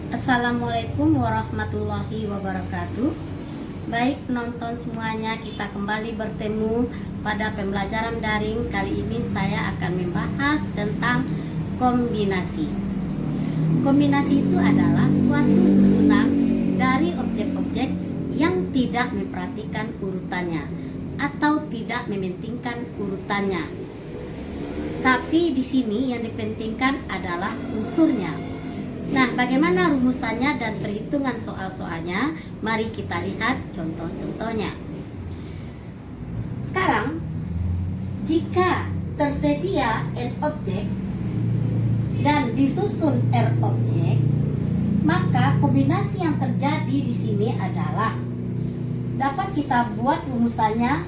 Assalamualaikum warahmatullahi wabarakatuh. Baik penonton semuanya, kita kembali bertemu pada pembelajaran daring. Kali ini saya akan membahas tentang kombinasi. Kombinasi itu adalah suatu susunan dari objek-objek yang tidak memperhatikan urutannya atau tidak mementingkan urutannya. Tapi di sini yang dipentingkan adalah unsurnya. Nah, bagaimana rumusannya dan perhitungan soal-soalnya? Mari kita lihat contoh-contohnya. Sekarang, jika tersedia N objek dan disusun R objek, maka kombinasi yang terjadi di sini adalah dapat kita buat rumusannya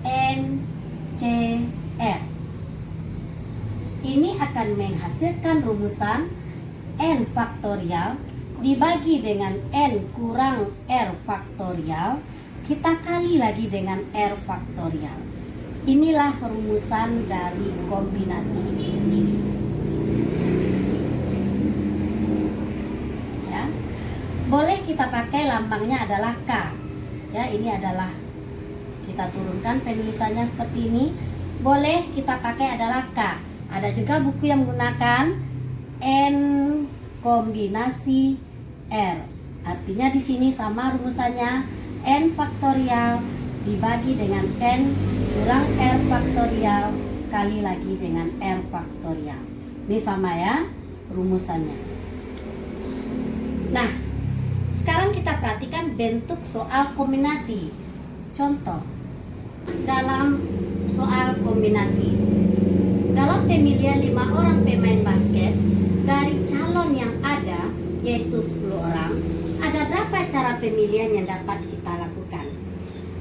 NCR. Ini akan menghasilkan rumusan N faktorial dibagi dengan N kurang R faktorial, kita kali lagi dengan R faktorial. Inilah rumusan dari kombinasi itu sendiri. Ya. Boleh kita pakai lambangnya adalah K. Ya, ini adalah kita turunkan penulisannya seperti ini. Boleh kita pakai adalah K. Ada juga buku yang menggunakan N kombinasi R. Artinya di sini sama rumusannya N faktorial dibagi dengan N kurang R faktorial kali lagi dengan R faktorial. Ini sama ya rumusannya. Nah, sekarang kita perhatikan bentuk soal kombinasi. Contoh dalam soal kombinasi. Dalam pemilihan 5 orang pemain basket, dari calon yang ada, yaitu 10 orang, ada berapa cara pemilihan yang dapat kita lakukan?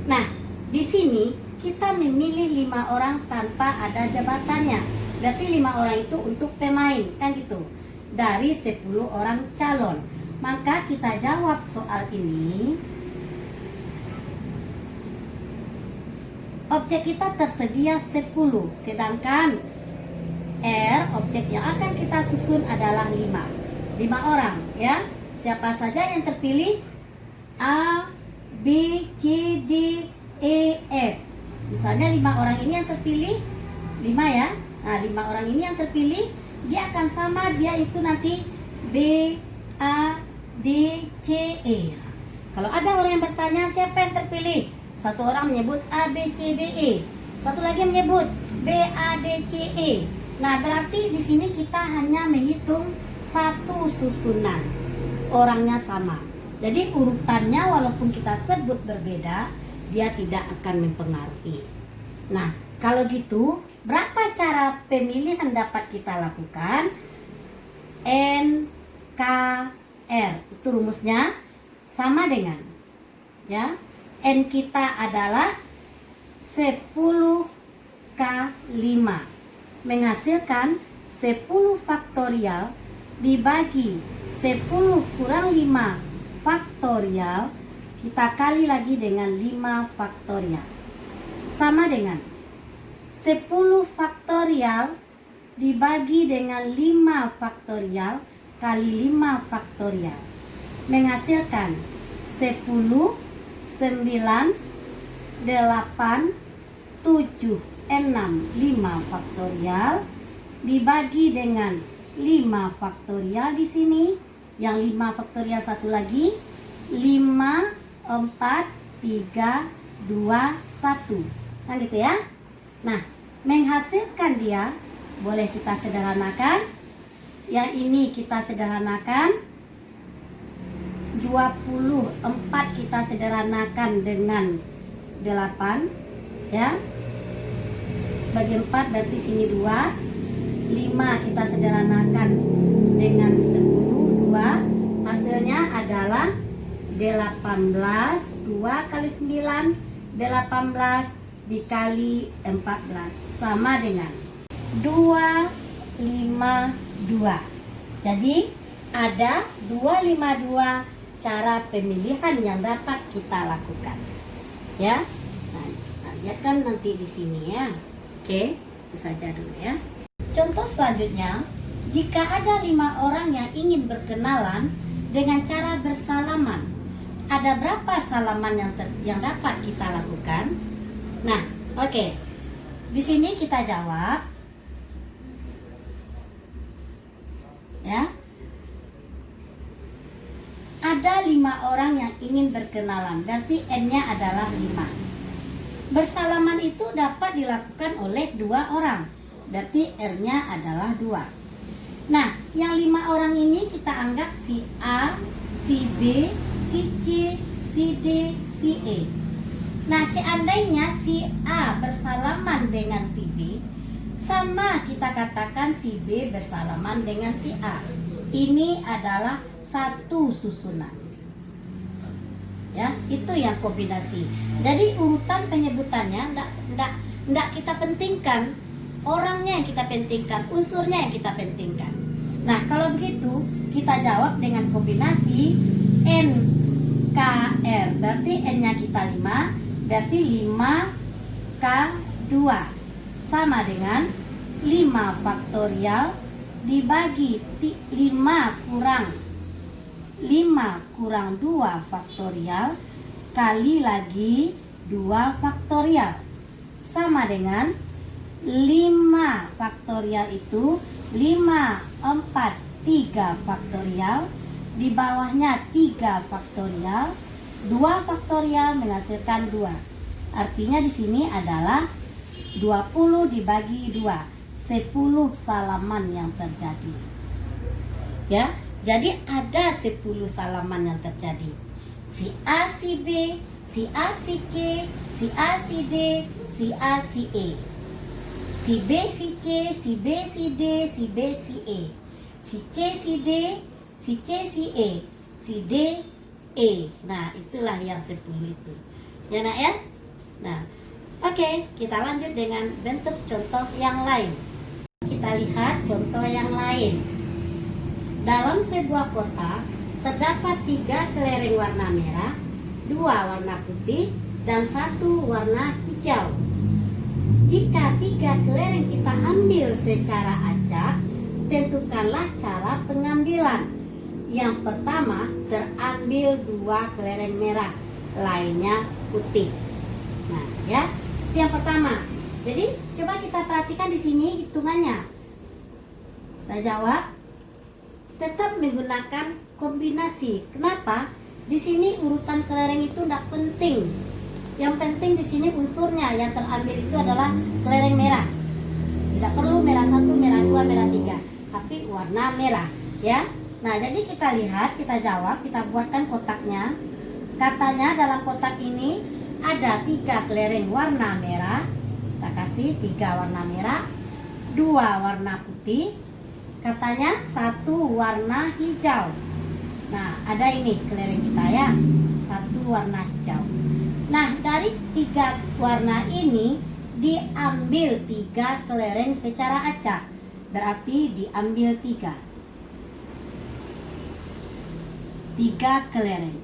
Nah, di sini kita memilih 5 orang tanpa ada jabatannya. Berarti 5 orang itu untuk pemain, kan gitu. Dari 10 orang calon. Maka kita jawab soal ini. Objek kita tersedia 10, sedangkan R, objek yang akan kita susun adalah 5 orang ya. Siapa saja yang terpilih? A, B, C, D, E, F. Misalnya 5 orang ini yang terpilih 5 ya. Nah, 5 orang ini yang terpilih, dia akan sama, dia itu nanti B, A, D, C, E. Kalau ada orang yang bertanya siapa yang terpilih? Satu orang menyebut A, B, C, D, E. Satu lagi menyebut B, A, D, C, E. Nah, berarti di sini kita hanya menghitung satu susunan. Orangnya sama. Jadi urutannya walaupun kita sebut berbeda, dia tidak akan mempengaruhi. Nah, kalau gitu, berapa cara pemilihan dapat kita lakukan? N, K, R. Itu rumusnya sama dengan ya. N kita adalah 10 K 5. Menghasilkan 10 faktorial dibagi 10 kurang 5 faktorial, kita kali lagi dengan 5 faktorial. Sama dengan 10 faktorial dibagi dengan 5 faktorial kali 5 faktorial. Menghasilkan 10, 9, 8, 7, 6, 5 faktorial dibagi dengan 5 faktorial di sini. Yang 5 faktorial satu lagi 5, 4, 3, 2, 1. Nah gitu ya. Nah, menghasilkan dia boleh kita sederhanakan. Yang ini kita sederhanakan 24 kita sederhanakan dengan 8 ya. Bagi 4 berarti sini 2. 5 kita sederhanakan dengan 10, 2. Hasilnya adalah 18. 2 kali 9, 18 dikali 14. Sama dengan 252. Jadi ada 252 cara pemilihan yang dapat kita lakukan. Ya. Nah, kita lihat kan nanti di sini ya. Oke, itu saja dulu ya. Contoh selanjutnya, jika ada 5 orang yang ingin berkenalan dengan cara bersalaman. Ada berapa salaman yang dapat kita lakukan? Nah, oke. Di sini kita jawab. Ya. Ada 5 orang yang ingin berkenalan, berarti N-nya adalah 5. Bersalaman itu dapat dilakukan oleh 2 orang, berarti R-nya adalah 2. Nah, yang 5 orang ini kita anggap si A, si B, si C, si D, si E. Nah, seandainya si A bersalaman dengan si B, sama kita katakan si B bersalaman dengan si A. Ini adalah satu susunan. Ya, itu yang kombinasi. Jadi urutan penyebutannya enggak kita pentingkan, orangnya yang kita pentingkan, unsurnya yang kita pentingkan. Nah, kalau begitu kita jawab dengan kombinasi N K R. Berarti N-nya kita 5, berarti 5 K 2 sama dengan 5 faktorial dibagi 5 kurang 2 faktorial kali lagi 2 faktorial sama dengan 5 faktorial itu 5, 4, 3 faktorial, di bawahnya 3 faktorial, 2 faktorial menghasilkan 2. Artinya di sini adalah 20 dibagi 2, 10 salaman yang terjadi. Ya, jadi ada 10 salaman yang terjadi. Si A, si B, si A, si C, si A, si D, si A, si E. Si B, si C, si B, si D, si B, si E. Si C, si D, si C, si E. Si D, E. Nah, itulah yang 10 itu. Ya nak ya? Nah, oke, kita lanjut dengan bentuk contoh yang lain. Kita lihat contoh yang lain. Dalam sebuah kotak terdapat 3 kelereng warna merah, 2 warna putih, dan 1 warna hijau. Jika 3 kelereng kita ambil secara acak, tentukanlah cara pengambilan. Yang pertama, terambil 2 kelereng merah, lainnya putih. Nah, ya, itu yang pertama. Jadi, coba kita perhatikan di sini hitungannya. Kita jawab, tetap menggunakan kombinasi. Kenapa? Di sini urutan kelereng itu tidak penting. Yang penting di sini unsurnya yang terambil itu adalah kelereng merah. Tidak perlu merah 1, merah 2, merah 3, tapi warna merah, ya. Nah, jadi kita lihat, kita jawab, kita buatkan kotaknya. Katanya dalam kotak ini ada 3 kelereng warna merah. Kita kasih 3 warna merah, 2 warna putih. Katanya 1 warna hijau. Nah, ada ini kelereng kita ya, 1 warna hijau. Nah, dari 3 warna ini diambil 3 kelereng secara acak. Berarti diambil 3 kelereng.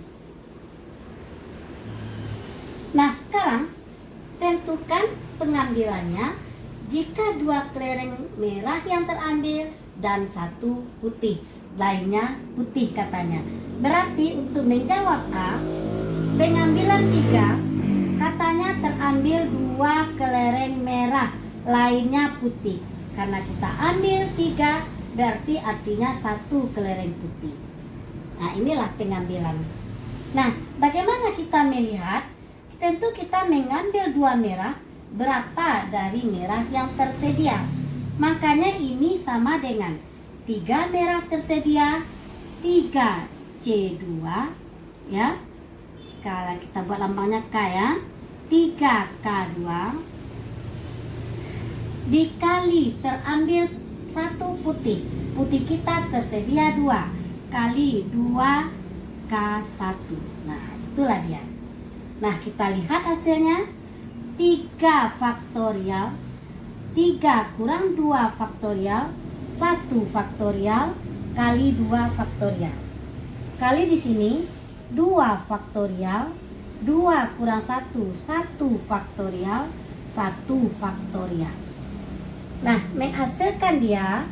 Nah, sekarang tentukan pengambilannya jika 2 kelereng merah yang terambil dan 1 putih, lainnya putih katanya. Berarti untuk menjawab A, pengambilan 3, katanya terambil 2 kelereng merah, lainnya putih. Karena kita ambil 3, berarti artinya 1 kelereng putih. Nah, inilah pengambilan. Nah, bagaimana kita melihat? Tentu kita mengambil 2 merah, berapa dari merah yang tersedia. Makanya ini sama dengan 3 merah tersedia, 3 C2, ya. Kalau kita buat lambangnya K ya, 3K2 dikali terambil 1 putih. Putih kita tersedia 2 kali 2K1. Nah, itulah dia. Nah, kita lihat hasilnya 3 faktorial, 3 kurang 2 faktorial, 1 faktorial kali 2 faktorial. Kali di sini 2 faktorial, 2 kurang 1, 1 faktorial, 1 faktorial. Nah, menghasilkan dia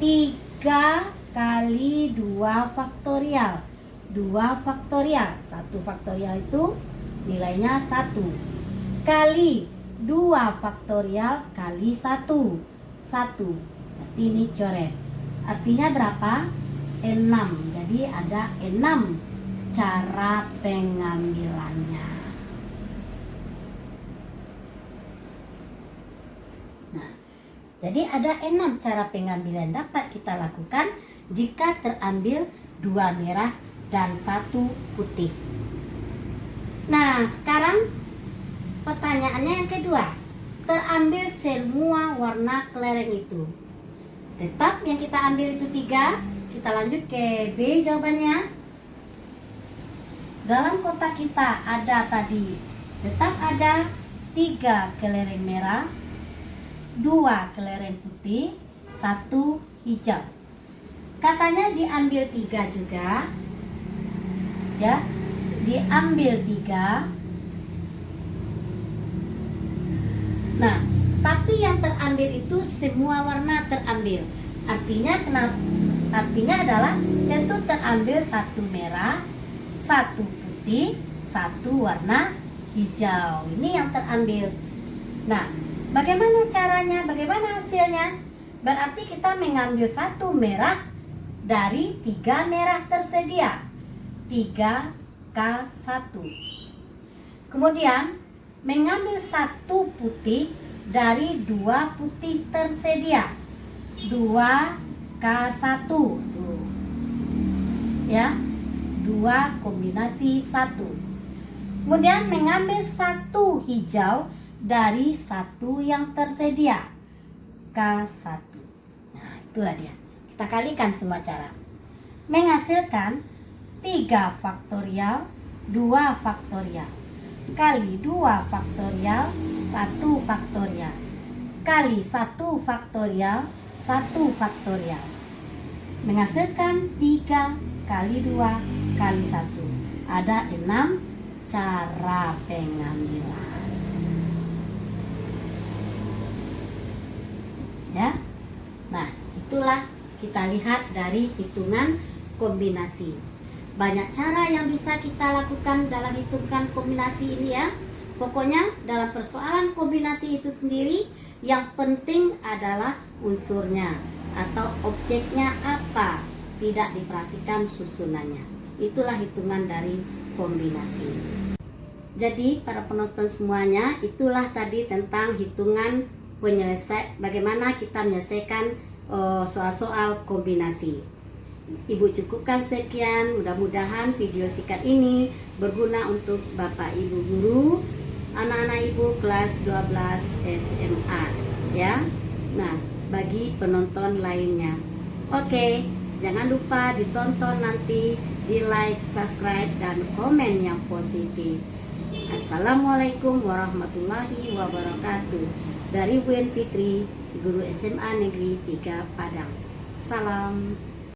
3 kali 2 faktorial. 2 faktorial. 1 faktorial itu nilainya 1. Kali 2 faktorial kali 1. 1. Berarti ini coret. Artinya berapa? 6. Jadi ada 6 cara pengambilannya. Nah, jadi ada 6 cara pengambilan dapat kita lakukan jika terambil 2 merah dan 1 putih. Nah, sekarang pertanyaannya yang kedua. Terambil semua warna kelereng itu. Tetap yang kita ambil itu 3. Kita lanjut ke B jawabannya. Dalam kotak kita ada tadi, tetap ada 3 kelereng merah, 2 kelereng putih, 1 hijau. Katanya diambil 3 juga. Ya, diambil 3. Nah, tapi yang terambil itu semua warna terambil. Artinya adalah tentu terambil 1 merah, 1 putih, 1 warna hijau. Ini yang terambil. Nah, bagaimana caranya? Bagaimana hasilnya? Berarti kita mengambil 1 merah dari 3 merah tersedia. 3K1. Kemudian mengambil 1 putih dari 2 putih tersedia. 2K1. Ya. 2 kombinasi 1. Kemudian mengambil 1 hijau dari 1 yang tersedia. K1. Nah, itulah dia. Kita kalikan semua cara. Menghasilkan 3 faktorial, 2 faktorial. Kali 2 faktorial, 1 faktorial. Kali 1 faktorial, 1 faktorial. Menghasilkan 3 kali 2 kali 1. Ada 6 cara pengambilan. Ya. Nah, itulah kita lihat dari hitungan kombinasi. Banyak cara yang bisa kita lakukan dalam hitungan kombinasi ini ya. Pokoknya dalam persoalan kombinasi itu sendiri yang penting adalah unsurnya atau objeknya apa. Tidak diperhatikan susunannya. Itulah hitungan dari kombinasi. Jadi para penonton semuanya, itulah tadi tentang hitungan bagaimana kita menyelesaikan soal-soal kombinasi. Ibu cukupkan sekian. Mudah-mudahan video singkat ini berguna untuk Bapak Ibu guru, anak-anak Ibu kelas 12 SMA ya. Nah, bagi penonton lainnya. Oke, jangan lupa ditonton nanti, di like, subscribe, dan komen yang positif. Assalamualaikum warahmatullahi wabarakatuh. Dari Bu Fitri, Guru SMA Negeri 3 Padang. Salam.